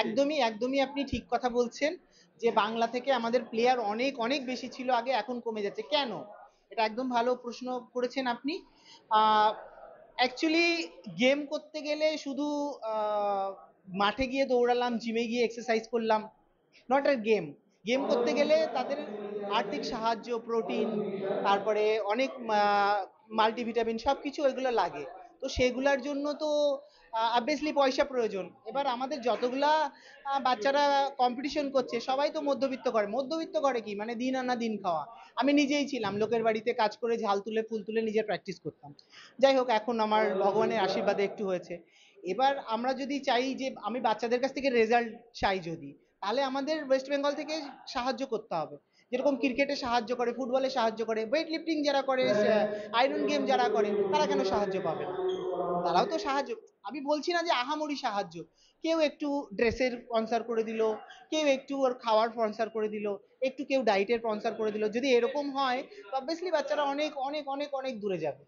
একদমই একদমই আপনি ঠিক কথা বলছেন যে বাংলা থেকে আমাদের প্লেয়ার অনেক অনেক বেশি ছিল আগে, এখন কমে যাচ্ছে কেন? এটা একদম ভালো প্রশ্ন করেছেন আপনি। অ্যাকচুয়ালি গেম করতে গেলে শুধু মাঠে গিয়ে দৌড়ালাম, জিমে গিয়ে এক্সারসাইজ করলাম, নট আ গেম। গেম করতে গেলে তাদের আর্থিক সাহায্য, প্রোটিন, তারপরে অনেক মাল্টিভিটামিন সব কিছু ওইগুলো লাগে। তো সেগুলোর জন্য তো অবভিয়াসলি পয়সা প্রয়োজন। এবার আমাদের যতগুলা বাচ্চারা কম্পিটিশন করছে সবাই তো মধ্যবিত্ত করে। মধ্যবিত্ত করে কি মানে দিন আনা দিন খাওয়া। আমি নিজেই ছিলাম লোকের বাড়িতে কাজ করে ঝাল তুলে ফুল তুলে নিজের প্র্যাকটিস করতাম। যাই হোক, এখন আমার ভগবানের আশীর্বাদে একটু হয়েছে। এবার আমরা যদি চাই যে আমি বাচ্চাদের কাছ থেকে রেজাল্ট চাই যদি, তাহলে আমাদের ওয়েস্ট বেঙ্গল থেকে সাহায্য করতে হবে। যেরকম ক্রিকেটে সাহায্য করে, ফুটবলে সাহায্য করে, ওয়েট লিফটিং যারা করে, আয়রন গেম যারা করে, তারা কেন সাহায্য পাবে না? তারাও তো সাহায্য। আমি বলছি না যে আহামরি সাহায্য। কেউ একটু ড্রেসের স্পন্সর করে দিল, কেউ একটু ওর খাওয়ার স্পন্সর করে দিল, একটু কেউ ডাইটের স্পন্সর করে দিল। যদি এরকম হয়, অবভিয়াসলি বাচ্চারা অনেক অনেক অনেক অনেক দূরে যাবে।